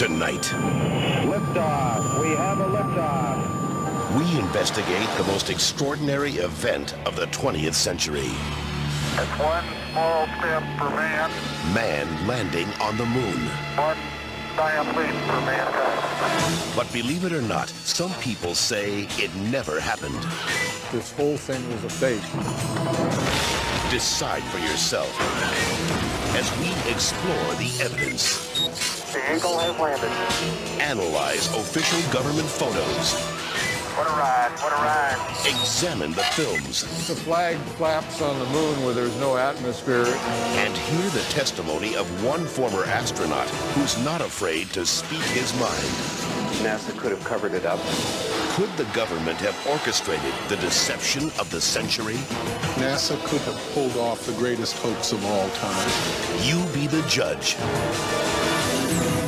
Tonight, Liftoff. We have a liftoff. we investigate the most extraordinary event of the 20th century. It's one small step for man, Man landing on the moon. one giant leap for mankind. But believe it or not, some people say it never happened. This whole thing was a fake. Decide for yourself as we explore the evidence, The Eagle has landed. analyze official government photos, What a ride, what a ride. examine the films, The flag flaps on the moon where there's no atmosphere. and hear the testimony of one former astronaut who's not afraid to speak his mind. NASA could have covered it up. Could the government have orchestrated the deception of the century? NASA could have pulled off the greatest hoax of all time. You be the judge.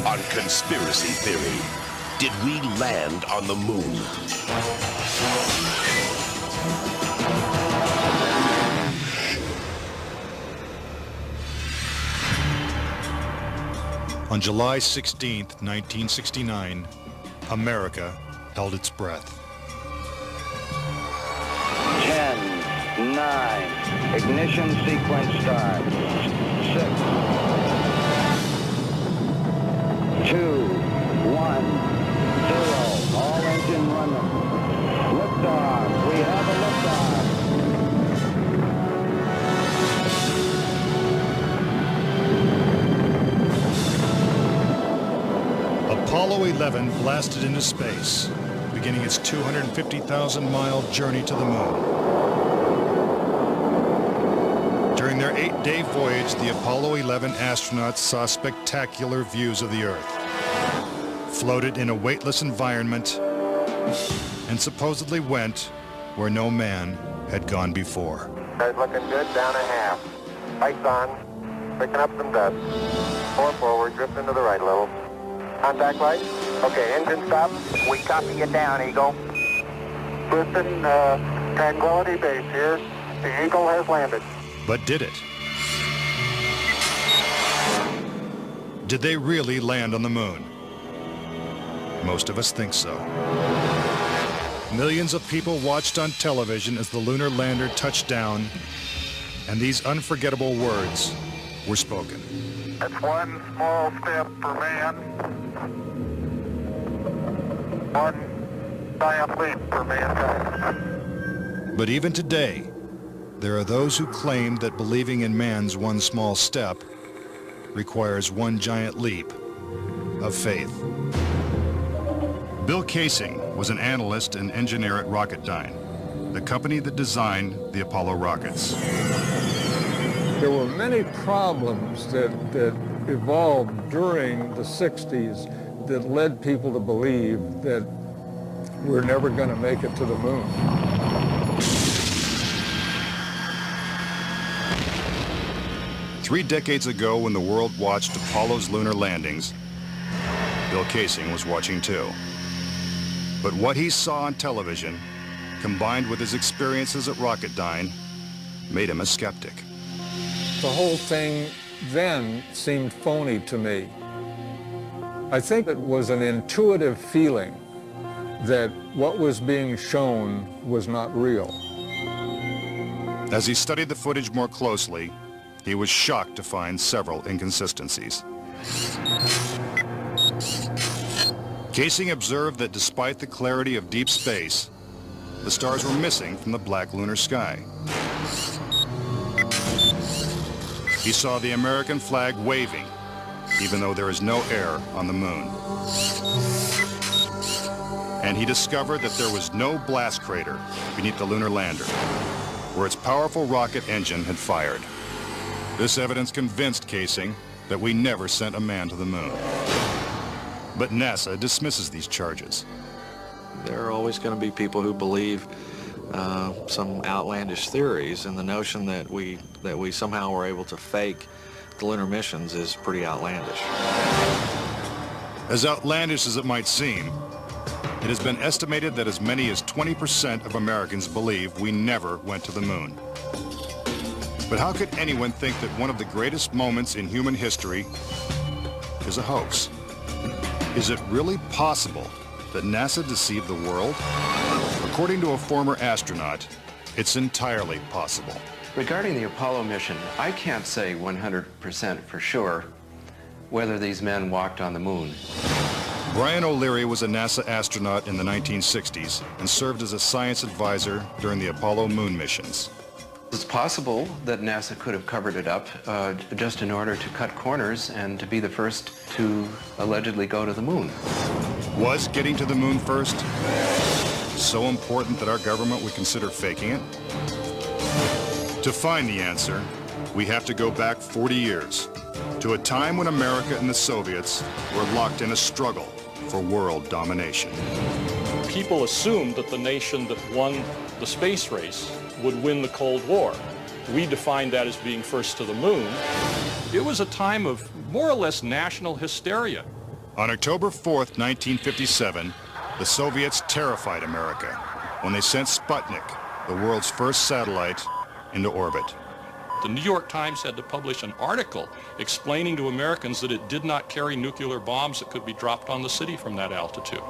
On Conspiracy Theory, did we land on the moon? On July 16th, 1969, America held its breath. 10, 9, ignition sequence start. 6, 2, 1, 0. All engine running. Liftoff. We have a liftoff. Apollo 11 blasted into space, beginning its 250,000-mile journey to the moon. During their 8-day voyage, the Apollo 11 astronauts saw spectacular views of the Earth, floated in a weightless environment, and supposedly went where no man had gone before. Guys looking good, down a half. Lights on, picking up some dust. 4 forward, drift into the right a little. Contact light. Okay, engine stop. We copy you down, Eagle. Listen, Tranquility Base here. The Eagle has landed. But did it? Did they really land on the moon? Most of us think so. Millions of people watched on television as the lunar lander touched down, and these unforgettable words were spoken. It's one small step for man, one giant leap for mankind. But even today, there are those who claim that believing in man's one small step requires one giant leap of faith. Bill Casing was an analyst and engineer at Rocketdyne, the company that designed the Apollo rockets. There were many problems that evolved during the 60s that led people to believe that we're never going to make it to the moon. Three decades ago, when the world watched Apollo's lunar landings, Bill Casing was watching too. But what he saw on television, combined with his experiences at Rocketdyne, made him a skeptic. The whole thing then seemed phony to me. I think it was an intuitive feeling that what was being shown was not real. As he studied the footage more closely, he was shocked to find several inconsistencies. Casing observed that despite the clarity of deep space, the stars were missing from the black lunar sky. He saw the American flag waving, even though there is no air on the moon. And he discovered that there was no blast crater beneath the lunar lander, where its powerful rocket engine had fired. This evidence convinced Casing that we never sent a man to the moon. But NASA dismisses these charges. There are always going to be people who believe some outlandish theories, and the notion that we somehow were able to fake the lunar missions is pretty outlandish. As outlandish as it might seem, it has been estimated that as many as 20% of Americans believe we never went to the moon. But how could anyone think that one of the greatest moments in human history is a hoax? Is it really possible that NASA deceived the world? According to a former astronaut, it's entirely possible. Regarding the Apollo mission, I can't say 100% for sure whether these men walked on the moon. Brian O'Leary was a NASA astronaut in the 1960s and served as a science advisor during the Apollo moon missions. It's possible that NASA could have covered it up just in order to cut corners and to be the first to allegedly go to the moon. Was getting to the moon first so important that our government would consider faking it? To find the answer, we have to go back 40 years, to a time when America and the Soviets were locked in a struggle for world domination. People assumed that the nation that won the space race would win the Cold War. We defined that as being first to the moon. It was a time of more or less national hysteria. On October 4th, 1957, the Soviets terrified America when they sent Sputnik, the world's first satellite, into orbit. The New York Times had to publish an article explaining to Americans that it did not carry nuclear bombs that could be dropped on the city from that altitude.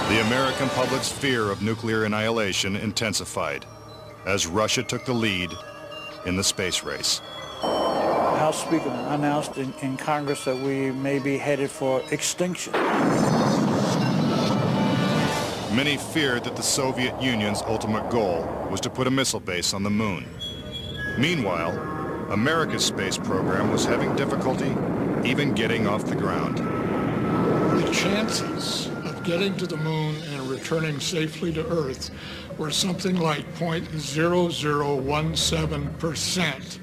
The American public's fear of nuclear annihilation intensified as Russia took the lead in the space race. House Speaker announced in Congress that we may be headed for extinction. Many feared that the Soviet Union's ultimate goal was to put a missile base on the moon. Meanwhile, America's space program was having difficulty even getting off the ground. The chances of getting to the moon and returning safely to Earth were something like 0.0017%.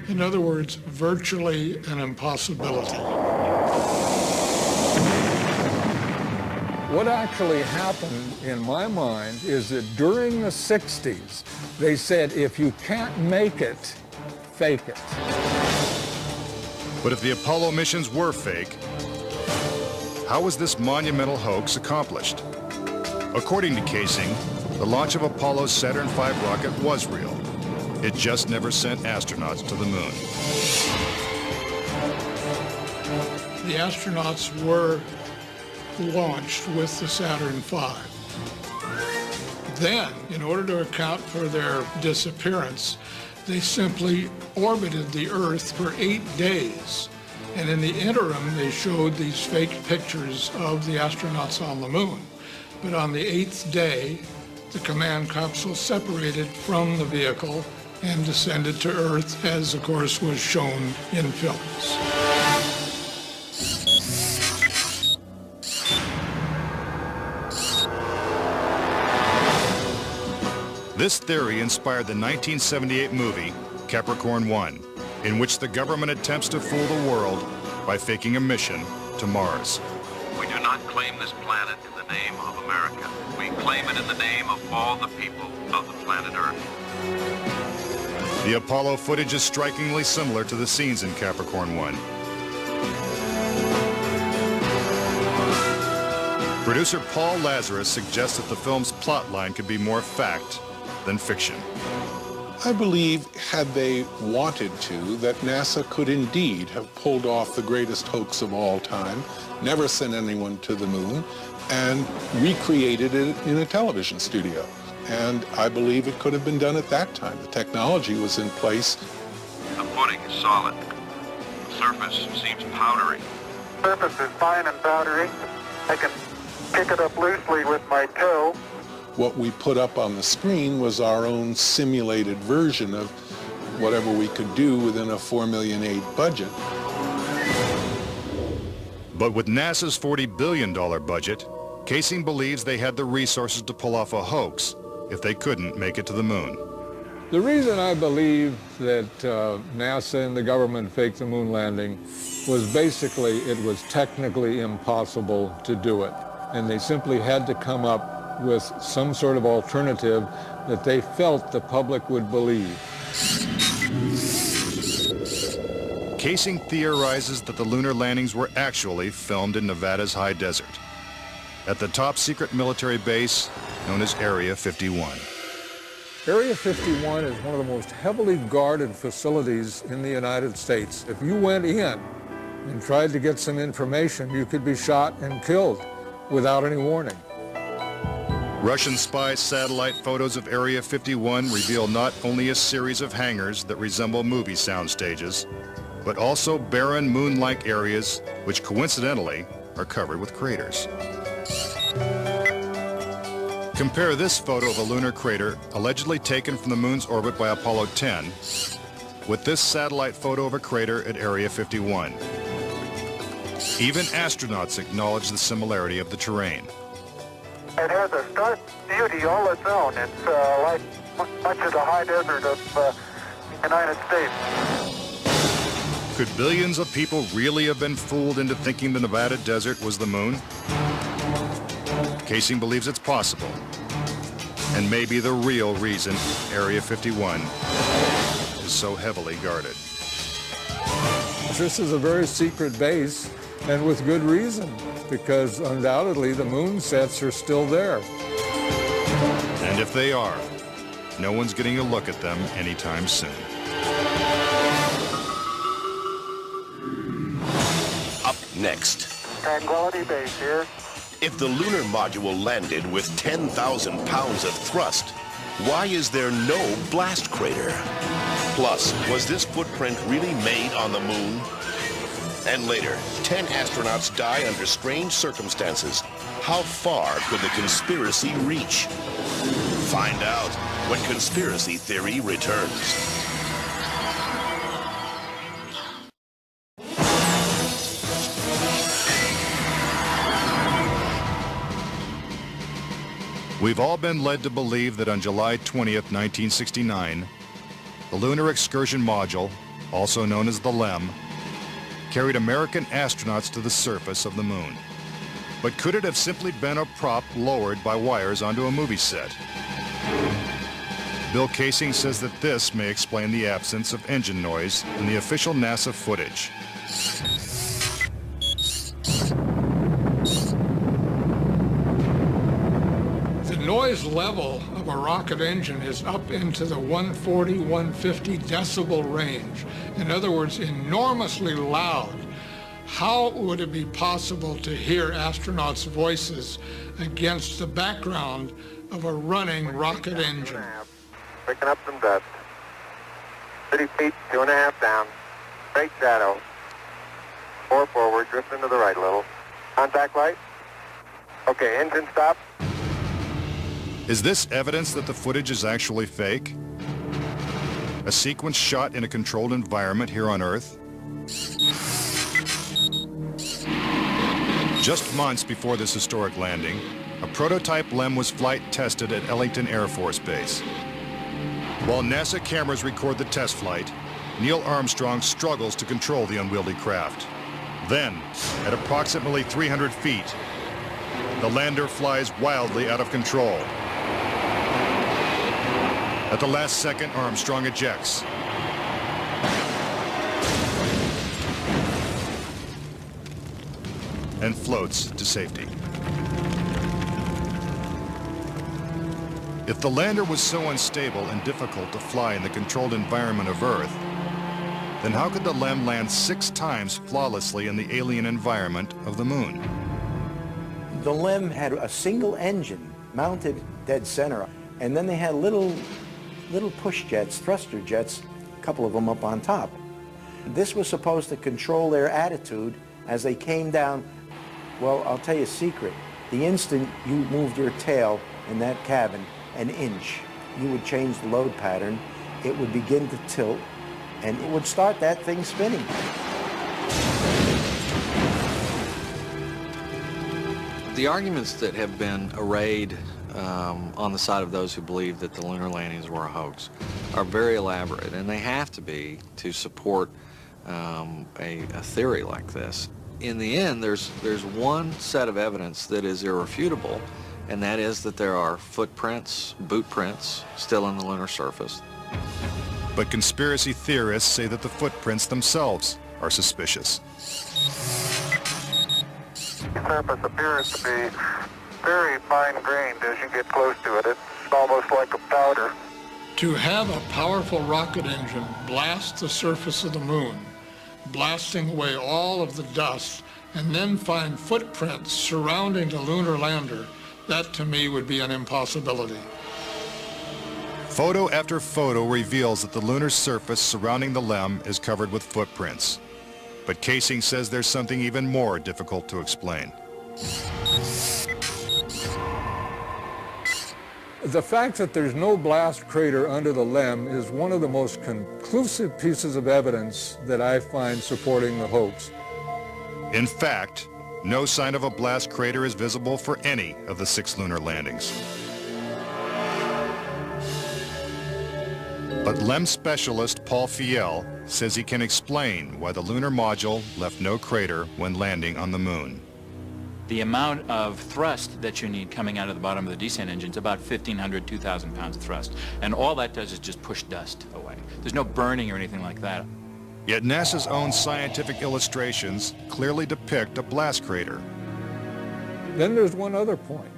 In other words, virtually an impossibility. What actually happened in my mind is that during the 60s, they said, if you can't make it, fake it. But if the Apollo missions were fake, how was this monumental hoax accomplished? According to Casing, the launch of Apollo's Saturn V rocket was real. It just never sent astronauts to the moon. The astronauts were launched with the Saturn V. Then, in order to account for their disappearance, they simply orbited the Earth for 8 days. And in the interim, they showed these fake pictures of the astronauts on the moon. But on the 8th day, the command capsule separated from the vehicle and descended to Earth, as of course was shown in films. This theory inspired the 1978 movie Capricorn 1, in which the government attempts to fool the world by faking a mission to Mars. We do not claim this planet in the name of America. We claim it in the name of all the people of the planet Earth. The Apollo footage is strikingly similar to the scenes in Capricorn 1. Producer Paul Lazarus suggests that the film's plotline could be more fact than fiction. I believe, had they wanted to, that NASA could indeed have pulled off the greatest hoax of all time, never sent anyone to the moon, and recreated it in a television studio. And I believe it could have been done at that time. The technology was in place. The footing is solid. The surface seems powdery. Surface is fine and powdery. I can pick it up loosely with my toe. What we put up on the screen was our own simulated version of whatever we could do within a $4 million aid budget. But with NASA's $40 billion budget, Casing believes they had the resources to pull off a hoax if they couldn't make it to the moon. The reason I believe that NASA and the government faked the moon landing was basically it was technically impossible to do it. And they simply had to come up with some sort of alternative that they felt the public would believe. Casing theorizes that the lunar landings were actually filmed in Nevada's high desert, at the top secret military base known as Area 51. Area 51 is one of the most heavily guarded facilities in the United States. If you went in and tried to get some information, you could be shot and killed without any warning. Russian spy satellite photos of Area 51 reveal not only a series of hangars that resemble movie sound stages, but also barren moon-like areas which coincidentally are covered with craters. Compare this photo of a lunar crater allegedly taken from the moon's orbit by Apollo 10 with this satellite photo of a crater at Area 51. Even astronauts acknowledge the similarity of the terrain. It has a stark beauty all its own. It's like much of the high desert of the United States. Could billions of people really have been fooled into thinking the Nevada desert was the moon? Casing believes it's possible, and maybe the real reason Area 51 is so heavily guarded. This is a very secret base, and with good reason, because undoubtedly the moon sets are still there. And if they are, no one's getting a look at them anytime soon. Up next. Tranquility Base here. If the lunar module landed with 10,000 pounds of thrust, why is there no blast crater? Plus, was this footprint really made on the moon? And later, 10 astronauts die under strange circumstances. How far could the conspiracy reach? Find out when Conspiracy Theory returns. We've all been led to believe that on July 20th, 1969, the Lunar Excursion Module, also known as the LEM, carried American astronauts to the surface of the moon. But could it have simply been a prop lowered by wires onto a movie set? Bill Casing says that this may explain the absence of engine noise in the official NASA footage. The noise level of a rocket engine is up into the 140, 150 decibel range. In other words, enormously loud. How would it be possible to hear astronauts' voices against the background of a running rocket engine? Picking up some dust. 30 feet, 2.5 down. Straight shadow. 4 forward, drift into the right a little. Contact light. Okay, engine stop. Is this evidence that the footage is actually fake? A sequence shot in a controlled environment here on Earth? Just months before this historic landing, a prototype LEM was flight tested at Ellington Air Force Base. While NASA cameras record the test flight, Neil Armstrong struggles to control the unwieldy craft. Then, at approximately 300 feet, the lander flies wildly out of control. At the last second, Armstrong ejects. And floats to safety. If the lander was so unstable and difficult to fly in the controlled environment of Earth, then how could the LEM land 6 times flawlessly in the alien environment of the moon? The LEM had a single engine mounted dead center, and then they had little push jets, thruster jets, a couple of them up on top. This was supposed to control their attitude as they came down. Well, I'll tell you a secret. The instant you moved your tail in that cabin an inch, you would change the load pattern, it would begin to tilt, and it would start that thing spinning. The arguments that have been arrayed on the side of those who believe that the lunar landings were a hoax are very elaborate, and they have to be to support a theory like this. In the end, there's one set of evidence that is irrefutable, and that is that there are footprints, boot prints, still on the lunar surface. But conspiracy theorists say that the footprints themselves are suspicious. The surface appears to be very fine-grained as you get close to it. It's almost like a powder. To have a powerful rocket engine blast the surface of the moon, blasting away all of the dust, and then find footprints surrounding the lunar lander, that to me would be an impossibility. Photo after photo reveals that the lunar surface surrounding the LEM is covered with footprints. But Casing says there's something even more difficult to explain. The fact that there's no blast crater under the LEM is one of the most conclusive pieces of evidence that I find supporting the hoax. In fact, no sign of a blast crater is visible for any of the 6 lunar landings. But LEM specialist Paul Fiel says he can explain why the lunar module left no crater when landing on the moon. The amount of thrust that you need coming out of the bottom of the descent engine is about 1,500, 2,000 pounds of thrust. And all that does is just push dust away. There's no burning or anything like that. Yet NASA's own scientific illustrations clearly depict a blast crater. Then there's one other point.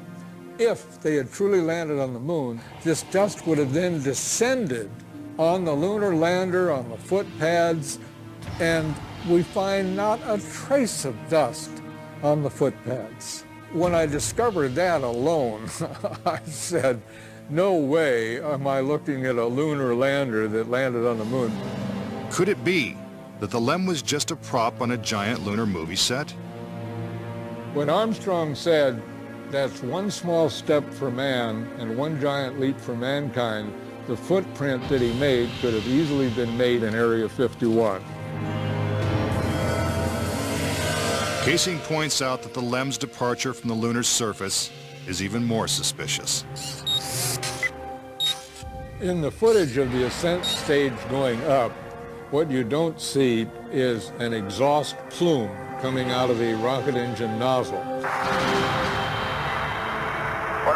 If they had truly landed on the moon, this dust would have then descended on the lunar lander, on the foot pads, and we find not a trace of dust on the foot pads. When I discovered that alone, I said, no way am I looking at a lunar lander that landed on the moon. Could it be that the LEM was just a prop on a giant lunar movie set? When Armstrong said, that's one small step for man and one giant leap for mankind, the footprint that he made could have easily been made in Area 51. Casing points out that the LEM's departure from the lunar surface is even more suspicious. In the footage of the ascent stage going up, what you don't see is an exhaust plume coming out of the rocket engine nozzle. What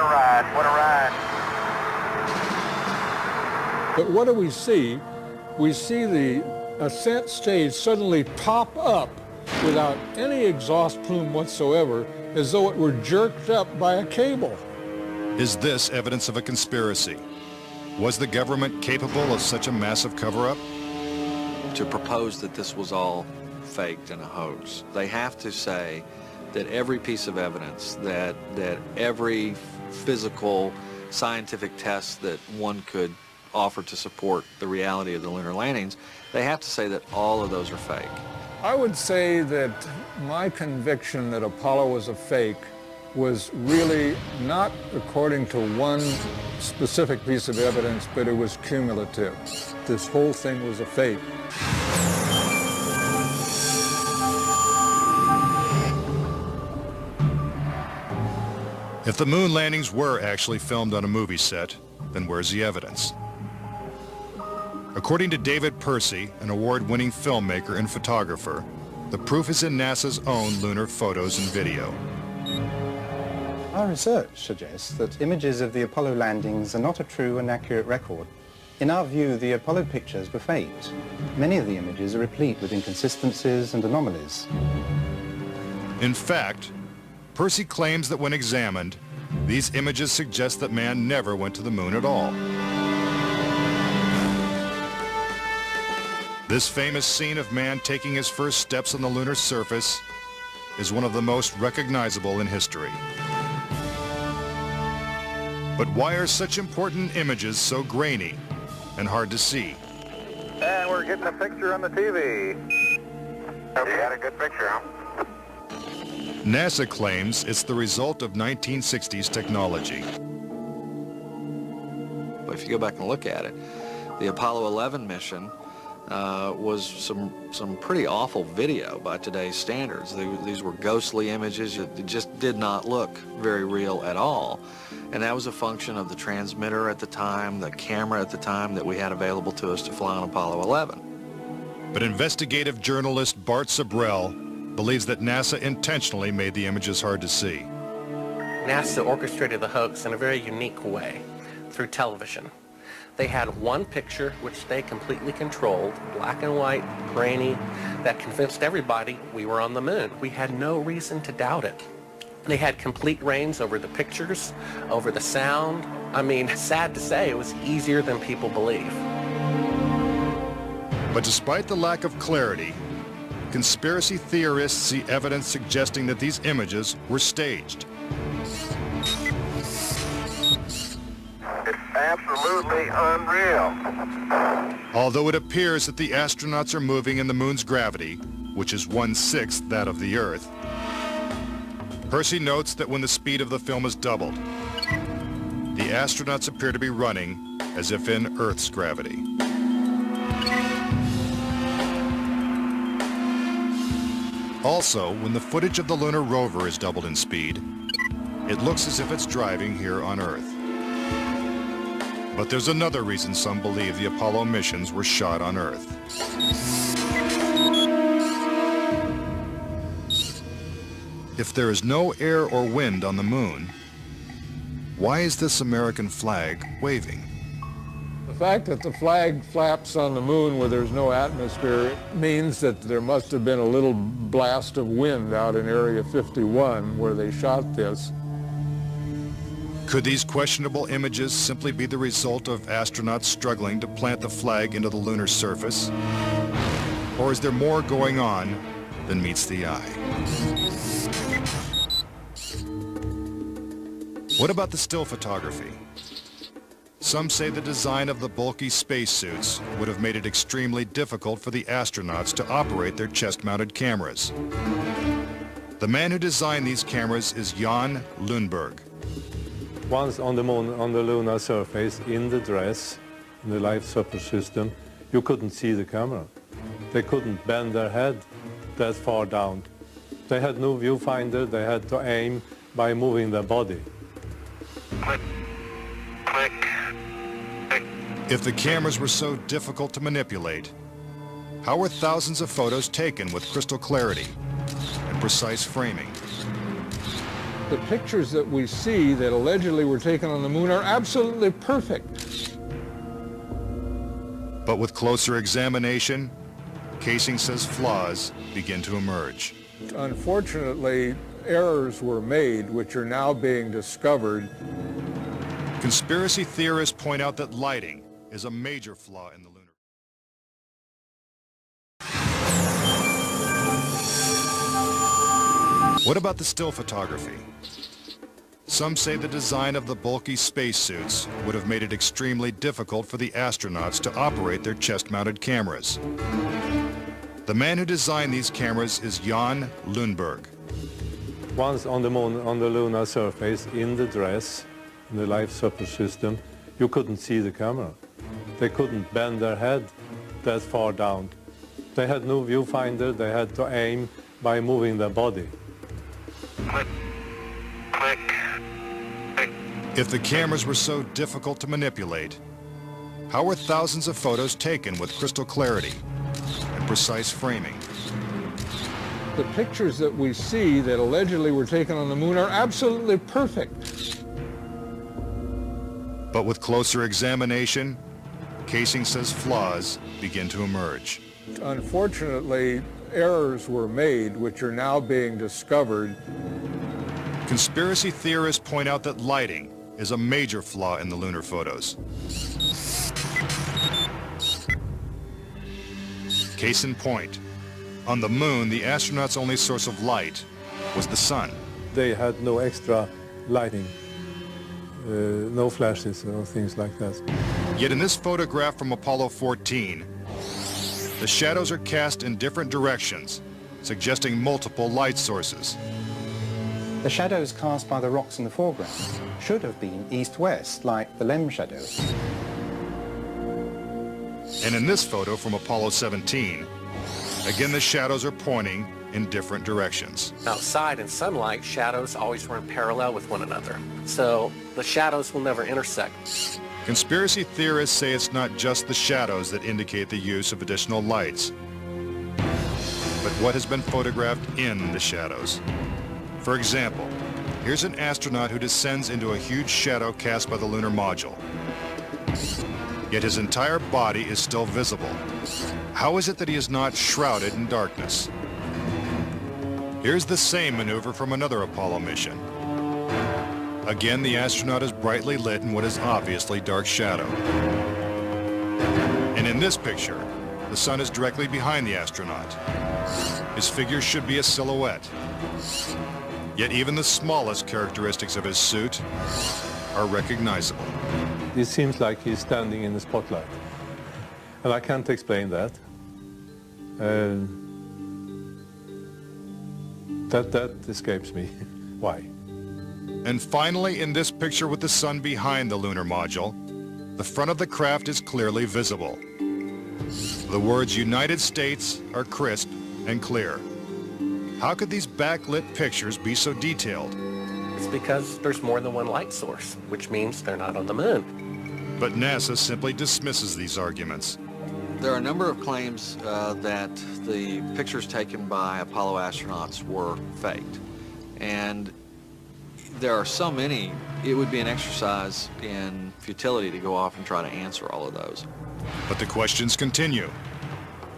a ride, what a ride. But what do we see? We see the ascent stage suddenly pop up without any exhaust plume whatsoever, as though it were jerked up by a cable. Is this evidence of a conspiracy? Was the government capable of such a massive cover-up? To propose that this was all faked and a hoax, they have to say that every piece of evidence, that every physical scientific test that one could offer to support the reality of the lunar landings, they have to say that all of those are fake. I would say that my conviction that Apollo was a fake was really not according to one specific piece of evidence, but it was cumulative. This whole thing was a fake. If the moon landings were actually filmed on a movie set, then where's the evidence? According to David Percy, an award-winning filmmaker and photographer, the proof is in NASA's own lunar photos and video. Our research suggests that images of the Apollo landings are not a true and accurate record. In our view, the Apollo pictures were faked. Many of the images are replete with inconsistencies and anomalies. In fact, Percy claims that when examined, these images suggest that man never went to the moon at all. This famous scene of man taking his first steps on the lunar surface is one of the most recognizable in history. But why are such important images so grainy and hard to see? And we're getting a picture on the TV. You got a good picture, huh? NASA claims it's the result of 1960s technology. But if you go back and look at it, the Apollo 11 mission was some pretty awful video by today's standards. These were ghostly images. It just did not look very real at all. And that was a function of the transmitter at the time, the camera at the time that we had available to us to fly on Apollo 11. But investigative journalist Bart Sabrell believes that NASA intentionally made the images hard to see. NASA orchestrated the hoax in a very unique way, through television. They had one picture which they completely controlled, black and white, grainy, that convinced everybody we were on the moon. We had no reason to doubt it. They had complete reins over the pictures, over the sound. I mean, sad to say, it was easier than people believe. But despite the lack of clarity, conspiracy theorists see evidence suggesting that these images were staged. It's absolutely unreal. Although it appears that the astronauts are moving in the moon's gravity, which is 1/6 that of the Earth, Percy notes that when the speed of the film is doubled, the astronauts appear to be running as if in Earth's gravity. Also, when the footage of the lunar rover is doubled in speed, it looks as if it's driving here on Earth. But there's another reason some believe the Apollo missions were shot on Earth. If there is no air or wind on the moon, why is this American flag waving? The fact that the flag flaps on the moon where there's no atmosphere means that there must have been a little blast of wind out in Area 51 where they shot this. Could these questionable images simply be the result of astronauts struggling to plant the flag into the lunar surface? Or is there more going on than meets the eye? What about the still photography? Some say the design of the bulky spacesuits would have made it extremely difficult for the astronauts to operate their chest-mounted cameras. The man who designed these cameras is Jan Lundberg. Once on the moon, on the lunar surface, in the dress, in the life support system, you couldn't see the camera. They couldn't bend their head that far down. They had no viewfinder, they had to aim by moving their body. Click, click, click. If the cameras were so difficult to manipulate, how were thousands of photos taken with crystal clarity and precise framing? The pictures that we see that allegedly were taken on the moon are absolutely perfect. But with closer examination, casing says flaws begin to emerge. Unfortunately, errors were made which are now being discovered. Conspiracy theorists point out that lighting is a major flaw in the lunar. What about the still photography? Some say the design of the bulky spacesuits would have made it extremely difficult for the astronauts to operate their chest-mounted cameras. The man who designed these cameras is Jan Lundberg. Once on the moon, on the lunar surface, in the dress, in the life support system, you couldn't see the camera. They couldn't bend their head that far down. They had no viewfinder, they had to aim by moving their body. Click, click, click. If the cameras were so difficult to manipulate, how were thousands of photos taken with crystal clarity and precise framing? The pictures that we see that allegedly were taken on the moon are absolutely perfect. But with closer examination, casing says flaws begin to emerge. Unfortunately, errors were made which are now being discovered. Conspiracy theorists point out that lighting is a major flaw in the lunar photos. Case in point, on the moon, the astronauts' only source of light was the sun. They had no extra lighting, no flashes or things like that. Yet in this photograph from Apollo 14, the shadows are cast in different directions, suggesting multiple light sources. The shadows cast by the rocks in the foreground should have been east-west, like the LEM shadows. And in this photo from Apollo 17, again the shadows are pointing in different directions. Outside in sunlight, shadows always run parallel with one another. So the shadows will never intersect. Conspiracy theorists say it's not just the shadows that indicate the use of additional lights, but what has been photographed in the shadows. For example, here's an astronaut who descends into a huge shadow cast by the lunar module. Yet his entire body is still visible. How is it that he is not shrouded in darkness? Here's the same maneuver from another Apollo mission. Again, the astronaut is brightly lit in what is obviously dark shadow. And in this picture, the sun is directly behind the astronaut. His figure should be a silhouette. Yet even the smallest characteristics of his suit are recognizable. It seems like he's standing in the spotlight. And I can't explain that. That escapes me. Why? And finally, in this picture with the sun behind the lunar module, the front of the craft is clearly visible. The words United States are crisp and clear. How could these backlit pictures be so detailed? It's because there's more than one light source, which means they're not on the moon. But NASA simply dismisses these arguments. There are a number of claims that the pictures taken by Apollo astronauts were faked. And there are so many, it would be an exercise in futility to go off and try to answer all of those. But the questions continue.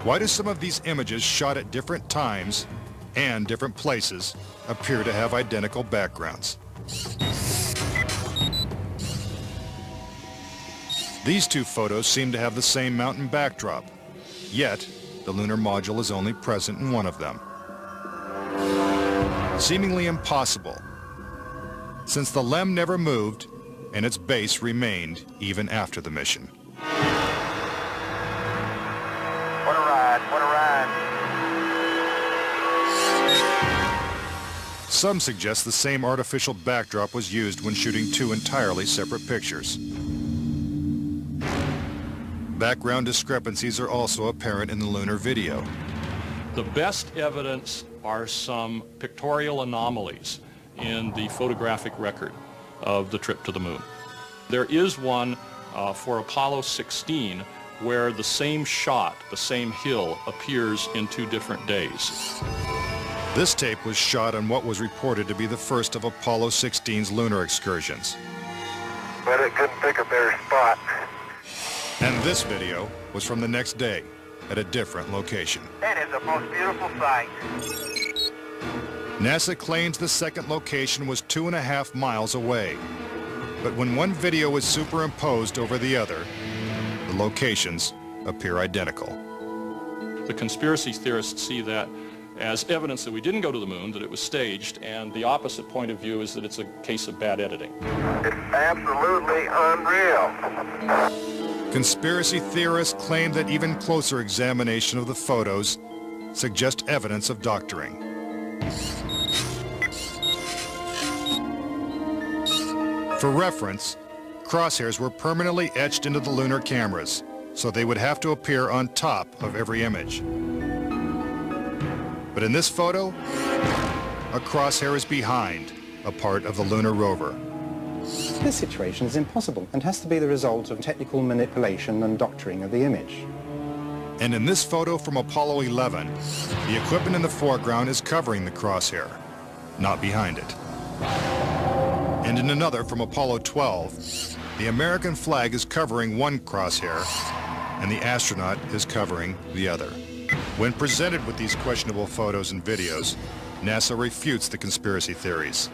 Why do some of these images shot at different times and different places appear to have identical backgrounds? These two photos seem to have the same mountain backdrop, yet the lunar module is only present in one of them. Seemingly impossible, since the LEM never moved and its base remained even after the mission. What a ride, what a ride. Some suggest the same artificial backdrop was used when shooting two entirely separate pictures. Background discrepancies are also apparent in the lunar video. The best evidence are some pictorial anomalies in the photographic record of the trip to the moon. There is one for Apollo 16 where the same shot, the same hill, appears in 2 different days. This tape was shot on what was reported to be the first of Apollo 16's lunar excursions. But it couldn't pick a better spot. And this video was from the next day at a different location. That is the most beautiful sight. NASA claims the second location was 2.5 miles away. But when one video is superimposed over the other, the locations appear identical. The conspiracy theorists see that as evidence that we didn't go to the moon, that it was staged, and the opposite point of view is that it's a case of bad editing. It's absolutely unreal. Conspiracy theorists claim that even closer examination of the photos suggest evidence of doctoring. For reference, crosshairs were permanently etched into the lunar cameras, so they would have to appear on top of every image. But in this photo, a crosshair is behind a part of the lunar rover. This situation is impossible and has to be the result of technical manipulation and doctoring of the image. And in this photo from Apollo 11, the equipment in the foreground is covering the crosshair, not behind it. And in another from Apollo 12, the American flag is covering one crosshair and the astronaut is covering the other. When presented with these questionable photos and videos, NASA refutes the conspiracy theories.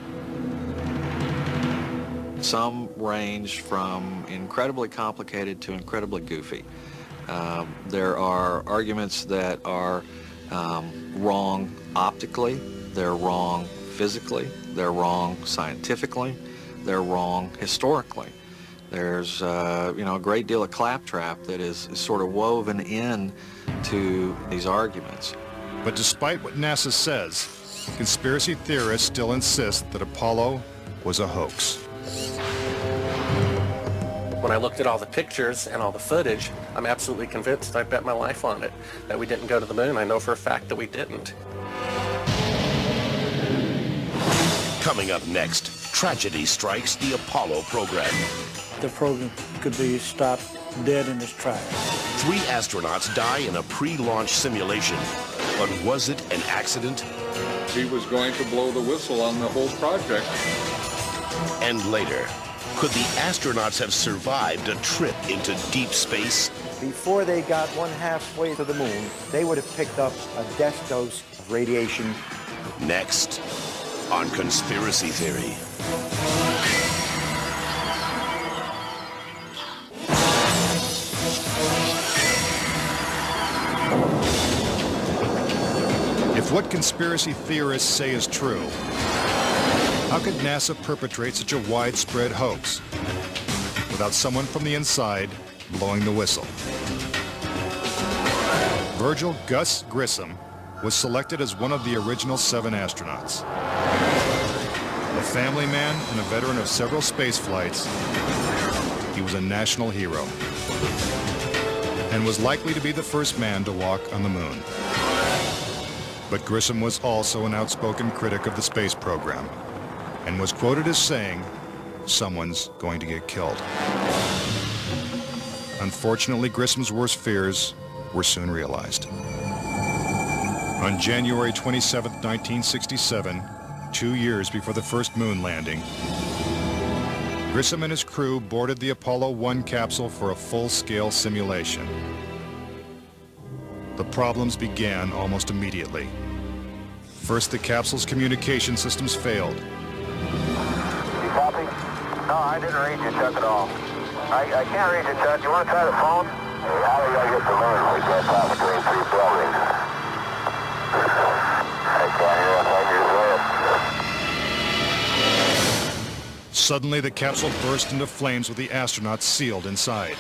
Some range from incredibly complicated to incredibly goofy. There are arguments that are wrong optically, they're wrong physically, they're wrong scientifically, they're wrong historically. There's a great deal of claptrap that is sort of woven in to these arguments. But despite what NASA says, conspiracy theorists still insist that Apollo was a hoax. When I looked at all the pictures and all the footage, I'm absolutely convinced, I bet my life on it, that we didn't go to the moon. I know for a fact that we didn't. Coming up next, tragedy strikes the Apollo program. The program could be stopped dead in its tracks. 3 astronauts die in a pre-launch simulation. But was it an accident? He was going to blow the whistle on the whole project. And later, could the astronauts have survived a trip into deep space? Before they got 1/2 way to the moon, they would have picked up a death dose of radiation Next, on Conspiracy Theory. If what conspiracy theorists say is true, how could NASA perpetrate such a widespread hoax without someone from the inside blowing the whistle? Virgil Gus Grissom was selected as one of the original 7 astronauts. A family man and a veteran of several space flights, he was a national hero and was likely to be the first man to walk on the moon. But Grissom was also an outspoken critic of the space program and was quoted as saying, "Someone's going to get killed." Unfortunately, Grissom's worst fears were soon realized. On January 27, 1967, 2 years before the first moon landing, Grissom and his crew boarded the Apollo 1 capsule for a full-scale simulation. The problems began almost immediately. First, the capsule's communication systems failed. You copy? No, I didn't read you, Chuck, at all. I can't read you, Chuck. You want to try the phone? Hey, how are we going to get to the moon? We can't pass between 3 buildings. I can't hear a thing you're saying. Suddenly, the capsule burst into flames with the astronauts sealed inside.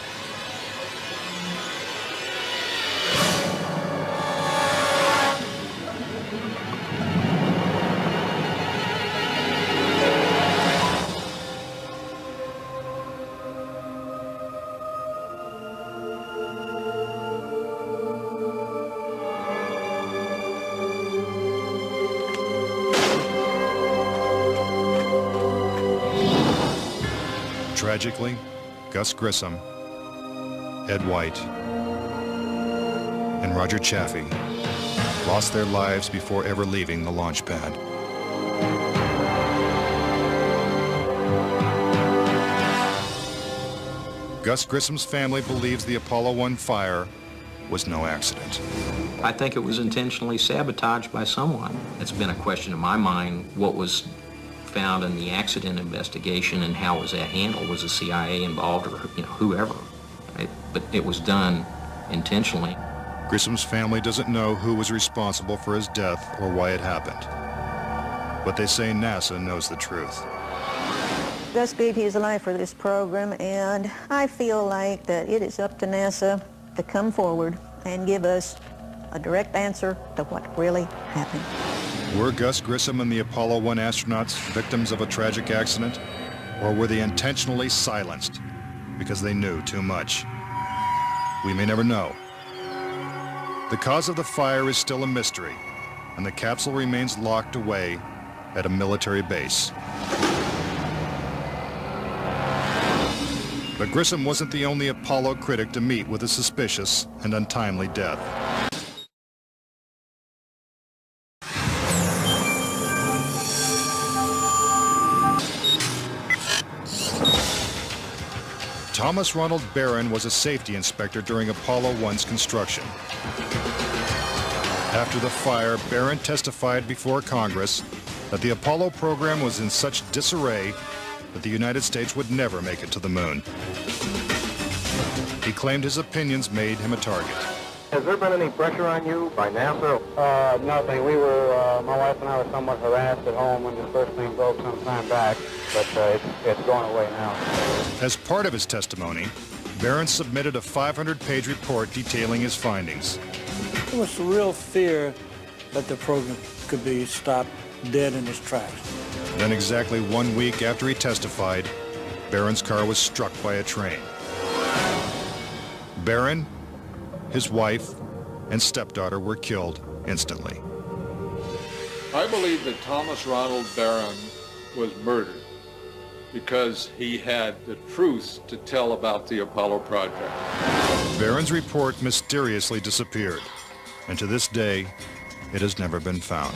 Tragically, Gus Grissom, Ed White, and Roger Chaffee lost their lives before ever leaving the launch pad. Gus Grissom's family believes the Apollo 1 fire was no accident. I think it was intentionally sabotaged by someone. It's been a question in my mind, what was found in the accident investigation and how was that handled? Was the CIA involved or whoever? But it was done intentionally. Grissom's family doesn't know who was responsible for his death or why it happened. But they say NASA knows the truth. Gus gave his life for this program, and I feel like that it is up to NASA to come forward and give us a direct answer to what really happened. Were Gus Grissom and the Apollo 1 astronauts victims of a tragic accident? Or were they intentionally silenced because they knew too much? We may never know. The cause of the fire is still a mystery, and the capsule remains locked away at a military base. But Grissom wasn't the only Apollo critic to meet with a suspicious and untimely death. Thomas Ronald Barron was a safety inspector during Apollo 1's construction. After the fire, Barron testified before Congress that the Apollo program was in such disarray that the United States would never make it to the moon. He claimed his opinions made him a target. Has there been any pressure on you by NASA? Nothing. We were, my wife and I were somewhat harassed at home when the first thing broke some time back, but it's going away now. As part of his testimony, Barron submitted a 500-page report detailing his findings. There was a real fear that the program could be stopped dead in its tracks. Then exactly 1 week after he testified, Barron's car was struck by a train. Barron, his wife, and stepdaughter were killed instantly. I believe that Thomas Ronald Barron was murdered because he had the truth to tell about the Apollo project. Barron's report mysteriously disappeared, and to this day, it has never been found.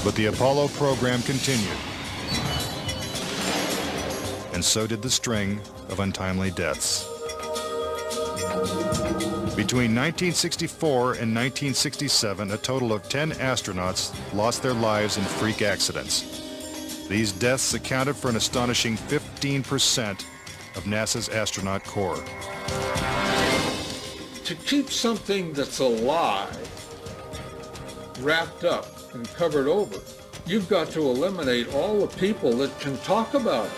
But the Apollo program continued, and so did the string of untimely deaths. Between 1964 and 1967, a total of 10 astronauts lost their lives in freak accidents. These deaths accounted for an astonishing 15% of NASA's astronaut corps. To keep something that's alive wrapped up and covered over, you've got to eliminate all the people that can talk about it.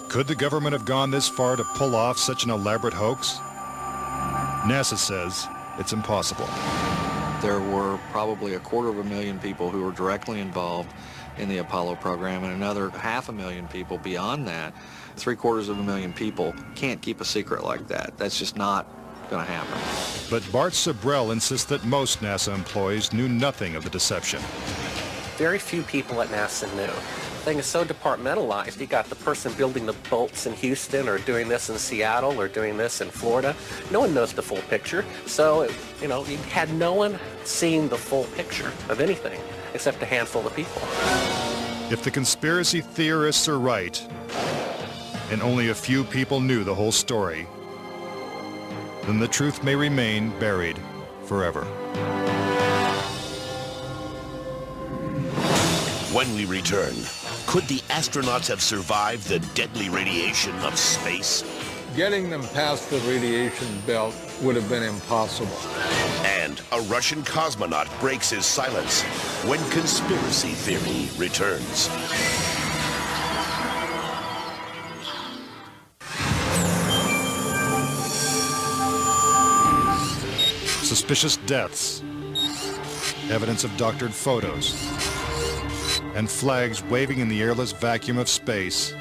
Could the government have gone this far to pull off such an elaborate hoax? NASA says it's impossible. There were probably 250,000 people who were directly involved in the Apollo program, and another 500,000 people beyond that. 750,000 people can't keep a secret like that. That's just not going to happen. But Bart Sabrell insists that most NASA employees knew nothing of the deception. Very few people at NASA knew. The thing is so departmentalized. You got the person building the bolts in Houston, or doing this in Seattle, or doing this in Florida. No one knows the full picture. So, you know, you had no one seeing the full picture of anything except a handful of people. If the conspiracy theorists are right, and only a few people knew the whole story, then the truth may remain buried forever. When we return, could the astronauts have survived the deadly radiation of space? Getting them past the radiation belt would have been impossible. And a Russian cosmonaut breaks his silence when conspiracy theory returns. Suspicious deaths, evidence of doctored photos, and flags waving in the airless vacuum of space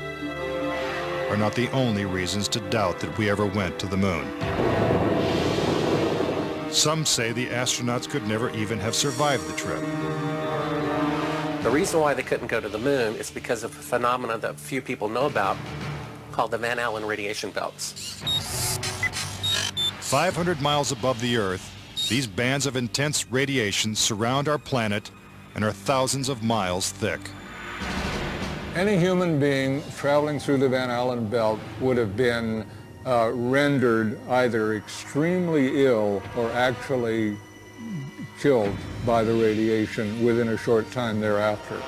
are not the only reasons to doubt that we ever went to the moon. Some say the astronauts could never even have survived the trip. The reason why they couldn't go to the moon is because of a phenomenon that few people know about called the Van Allen radiation belts. 500 miles above the Earth, these bands of intense radiation surround our planet and are thousands of miles thick. Any human being traveling through the Van Allen belt would have been rendered either extremely ill or actually killed by the radiation within a short time thereafter.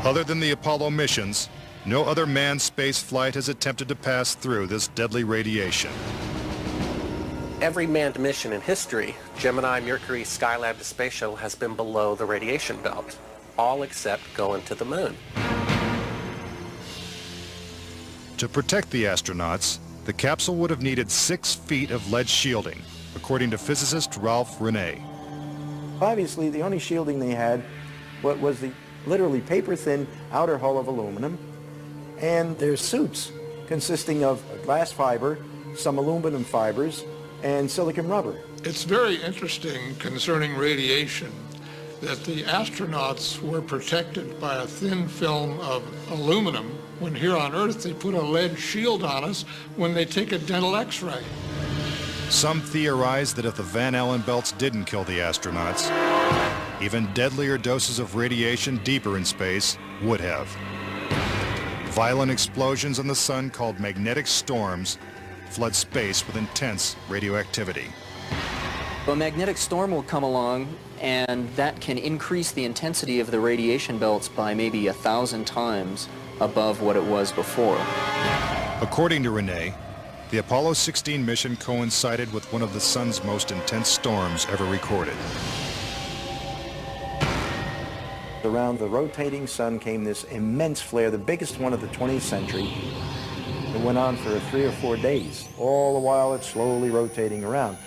Other than the Apollo missions, no other manned space flight has attempted to pass through this deadly radiation. Every manned mission in history, Gemini, Mercury, Skylab, the Space Shuttle, has been below the radiation belt, all except going to the moon. To protect the astronauts, the capsule would have needed 6 feet of lead shielding, according to physicist Ralph Rene. Obviously, the only shielding they had was the literally paper-thin outer hull of aluminum, and their suits consisting of glass fiber, some aluminum fibers, and silicon rubber. It's very interesting concerning radiation that the astronauts were protected by a thin film of aluminum when here on Earth they put a lead shield on us when they take a dental x-ray. Some theorize that if the Van Allen belts didn't kill the astronauts, even deadlier doses of radiation deeper in space would have. Violent explosions in the sun called magnetic storms flood space with intense radioactivity. A magnetic storm will come along, and that can increase the intensity of the radiation belts by maybe 1,000 times above what it was before. According to Rene, the Apollo 16 mission coincided with one of the sun's most intense storms ever recorded. Around the rotating sun came this immense flare, the biggest one of the 20th century. It went on for 3 or 4 days, all the while it's slowly rotating around.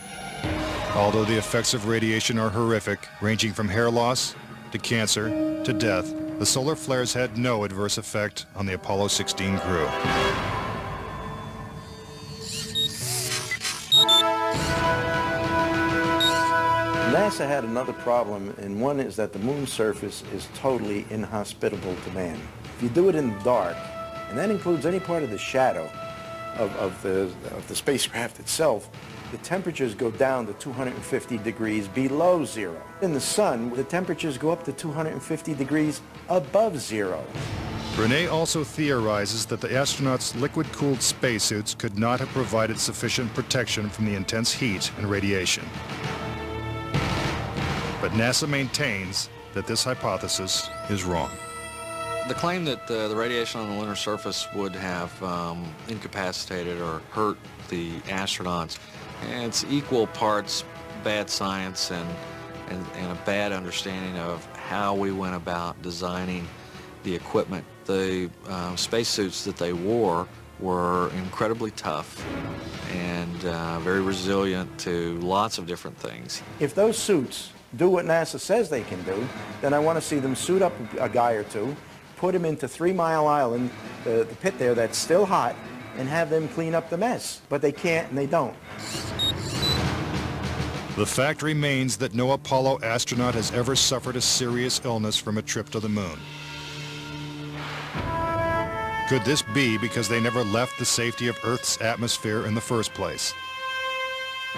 Although the effects of radiation are horrific, ranging from hair loss to cancer to death, the solar flares had no adverse effect on the Apollo 16 crew. NASA had another problem, and one is that the moon's surface is totally inhospitable to man. If you do it in the dark, and that includes any part of the shadow of the spacecraft itself, the temperatures go down to 250 degrees below zero. In the sun, the temperatures go up to 250 degrees above zero. Renee also theorizes that the astronauts' liquid-cooled spacesuits could not have provided sufficient protection from the intense heat and radiation. But NASA maintains that this hypothesis is wrong. The claim that the radiation on the lunar surface would have incapacitated or hurt the astronauts, it's equal parts bad science and a bad understanding of how we went about designing the equipment. The spacesuits that they wore were incredibly tough and very resilient to lots of different things. If those suits do what NASA says they can do, then I want to see them suit up a guy or two, put him into 3 Mile Island, the pit there that's still hot, and have them clean up the mess. But they can't and they don't. The fact remains that no Apollo astronaut has ever suffered a serious illness from a trip to the moon. Could this be because they never left the safety of Earth's atmosphere in the first place?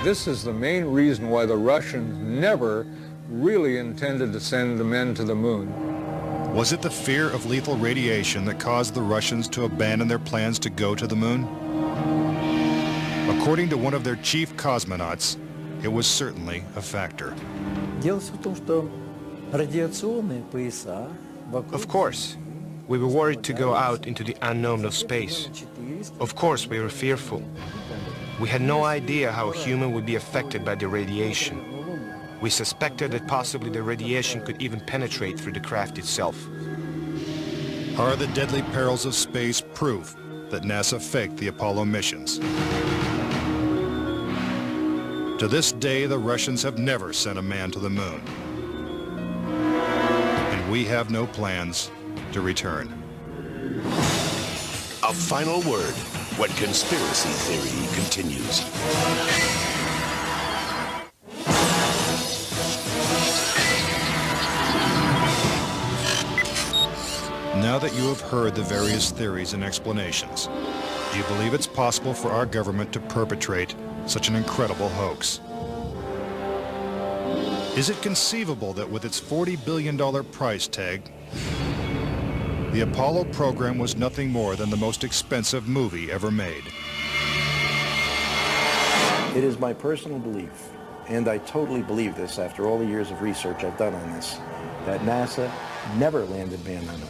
This is the main reason why the Russians never really intended to send the men to the moon. Was it the fear of lethal radiation that caused the Russians to abandon their plans to go to the moon? According to one of their chief cosmonauts, it was certainly a factor. Of course, we were worried to go out into the unknown of space. Of course, we were fearful. We had no idea how a human would be affected by the radiation. We suspected that possibly the radiation could even penetrate through the craft itself. Are the deadly perils of space proof that NASA faked the Apollo missions? To this day, the Russians have never sent a man to the moon. And we have no plans to return. A final word when conspiracy theory continues. Now that you have heard the various theories and explanations, do you believe it's possible for our government to perpetrate such an incredible hoax? Is it conceivable that with its $40 billion price tag, the Apollo program was nothing more than the most expensive movie ever made? It is my personal belief, and I totally believe this after all the years of research I've done on this, that NASA never landed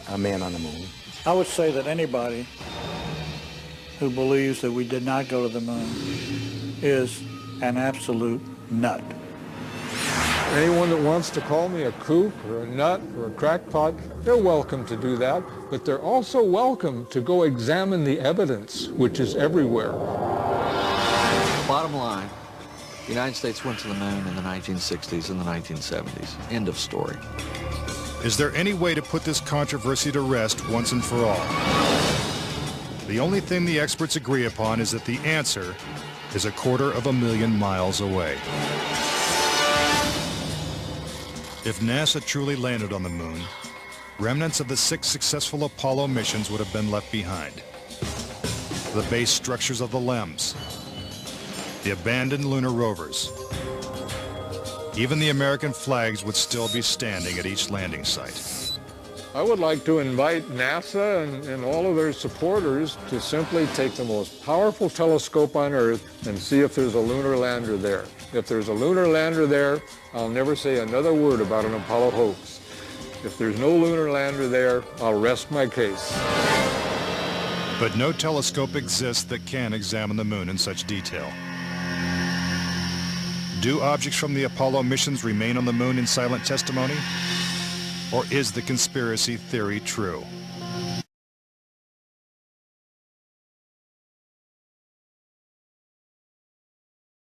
a man on the moon. I would say that anybody who believes that we did not go to the moon is an absolute nut. Anyone that wants to call me a kook or a nut or a crackpot, they're welcome to do that, but they're also welcome to go examine the evidence, which is everywhere. Bottom line, the United States went to the moon in the 1960s and the 1970s. End of story. Is there any way to put this controversy to rest once and for all? The only thing the experts agree upon is that the answer is 250,000 miles away. If NASA truly landed on the moon, remnants of the 6 successful Apollo missions would have been left behind. The base structures of the LEMs, the abandoned lunar rovers. Even the American flags would still be standing at each landing site. I would like to invite NASA and all of their supporters to simply take the most powerful telescope on Earth and see if there's a lunar lander there. If there's a lunar lander there, I'll never say another word about an Apollo hoax. If there's no lunar lander there, I'll rest my case. But no telescope exists that can examine the moon in such detail. Do objects from the Apollo missions remain on the moon in silent testimony? Or is the conspiracy theory true?